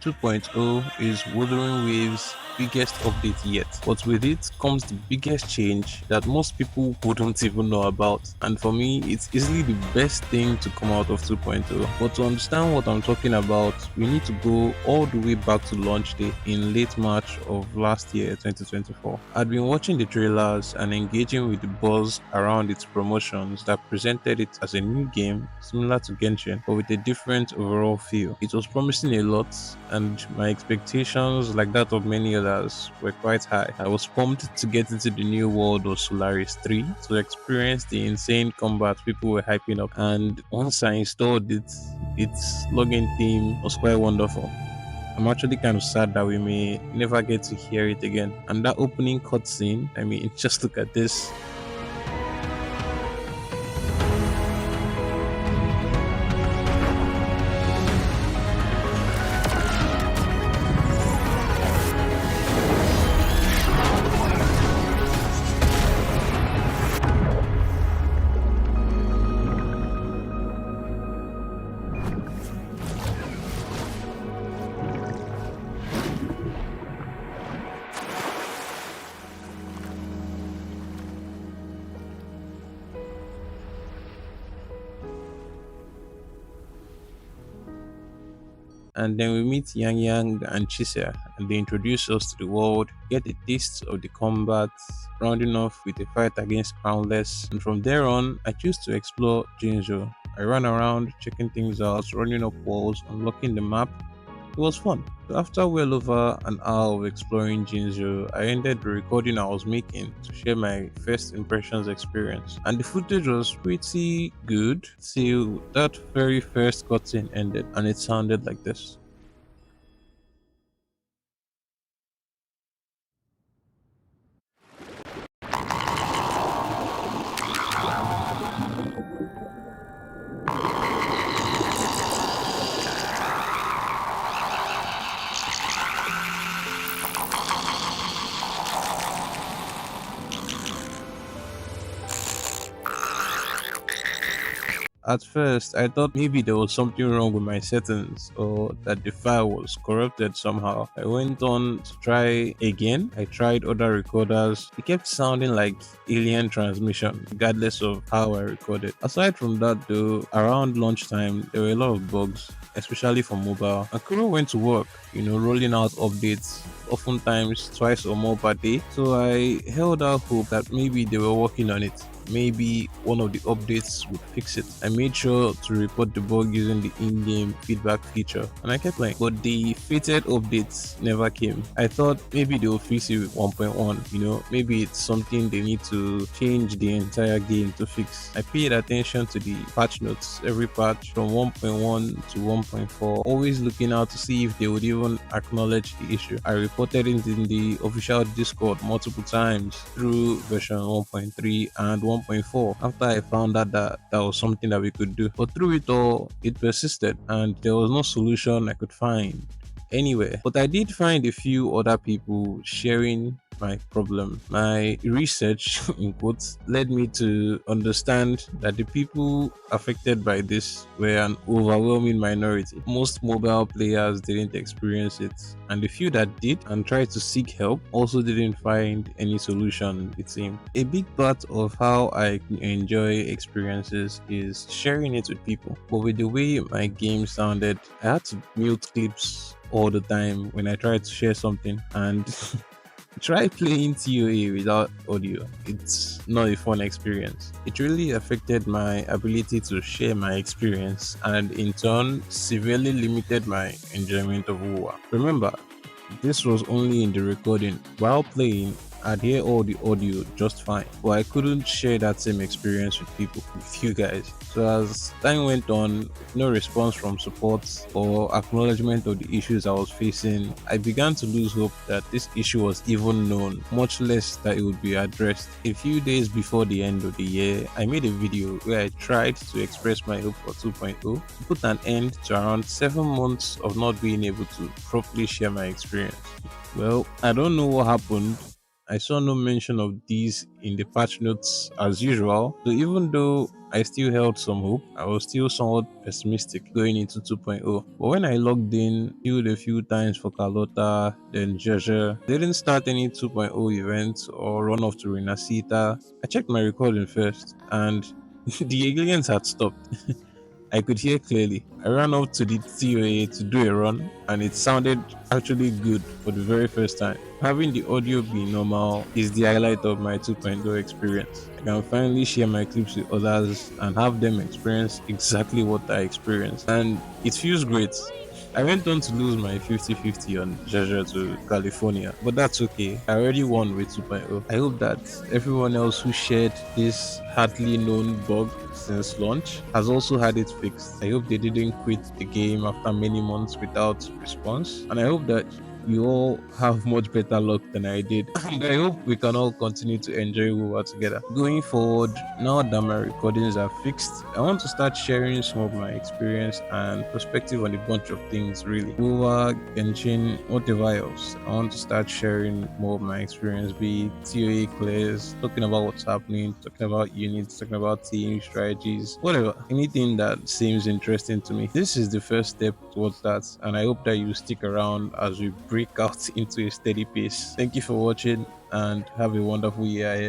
2.0 is Wuthering Waves' biggest update yet, but with it comes the biggest change that most people wouldn't even know about. And for me, it's easily the best thing to come out of 2.0. But to understand what I'm talking about, we need to go all the way back to launch day in late March of last year, 2024. I'd been watching the trailers and engaging with the buzz around its promotions that presented it as a new game similar to Genshin, but with a different overall feel. It was promising a lot, and my expectations, like that of many others, were quite high. I was pumped to get into the new world of Solaris 3 to experience the insane combat people were hyping up, and once I installed it, its login theme was quite wonderful. I'm actually kind of sad that we may never get to hear it again. And that opening cutscene, I mean, just look at this. And then we meet Yang Yang and Chisia, and they introduce us to the world, get a taste of the combat, rounding off with a fight against Crownless. And from there on, I choose to explore Jinzhou. I ran around, checking things out, running up walls, unlocking the map. It was fun. So after well over an hour of exploring Jinzhou, I ended the recording I was making to share my first impressions experience. And the footage was pretty good till that very first cutscene ended, and it sounded like this. At first, I thought maybe there was something wrong with my settings or that the file was corrupted somehow. I went on to try again. I tried other recorders. It kept sounding like alien transmission, regardless of how I recorded. Aside from that, though, around lunchtime, there were a lot of bugs, especially for mobile. And Kuro went to work, rolling out updates, oftentimes twice or more per day. So I held out hope that maybe they were working on it. Maybe one of the updates would fix it. I made sure to report the bug using the in-game feedback feature, and I kept playing. But the fated updates never came. I thought maybe they'll fix it with 1.1. Maybe it's something they need to change the entire game to fix. I paid attention to the patch notes, every patch from 1.1 to 1.4, always looking out to see if they would even acknowledge the issue. I reported it in the official Discord multiple times through version 1.3 and 1.4 after I found out that that was something that we could do. But through it all, it persisted and there was no solution I could find anywhere. But I did find a few other people sharing my problem. My research, in quotes, led me to understand that the people affected by this were an overwhelming minority. Most mobile players didn't experience it, and the few that did and tried to seek help also didn't find any solution, it seemed. A big part of how I enjoy experiences is sharing it with people. But with the way my game sounded, I had to mute clips all the time when I tried to share something, and try playing TOA without audio. It's not a fun experience. It really affected my ability to share my experience and in turn severely limited my enjoyment of WoW. Remember, this was only in the recording. While playing, I'd hear all the audio just fine, but I couldn't share that same experience with you guys. So as time went on, with no response from support or acknowledgement of the issues I was facing, I began to lose hope that this issue was even known, much less that it would be addressed. A few days before the end of the year, I made a video where I tried to express my hope for 2.0 to put an end to around 7 months of not being able to properly share my experience. Well, I don't know what happened. I saw no mention of these in the patch notes as usual. So even though I still held some hope, I was still somewhat pessimistic going into 2.0. But when I logged in, queued a few times for Carlota, then Jeje, didn't start any 2.0 events or run off to Renacita. I checked my recording first, and the aliens had stopped. I could hear clearly. I ran up to the TOA to do a run, and it sounded actually good for the very first time. Having the audio be normal is the highlight of my 2.0 experience. I can finally share my clips with others and have them experience exactly what I experienced, and it feels great. I went on to lose my 50-50 on Jaja to California, but that's okay. I already won with 2.0. I hope that everyone else who shared this hardly known bug since launch has also had it fixed. I hope they didn't quit the game after many months without response, and I hope that you all have much better luck than I did. And I hope we can all continue to enjoy WoW together. Going forward, now that my recordings are fixed, I want to start sharing some of my experience and perspective on a bunch of things really. WoW, Genshin, whatever else. I want to start sharing more of my experience, be it TOA clears, talking about what's happening, talking about units, talking about team strategies, whatever. Anything that seems interesting to me. This is the first step towards that, and I hope that you stick around as we break out into a steady pace. Thank you for watching and have a wonderful year ahead.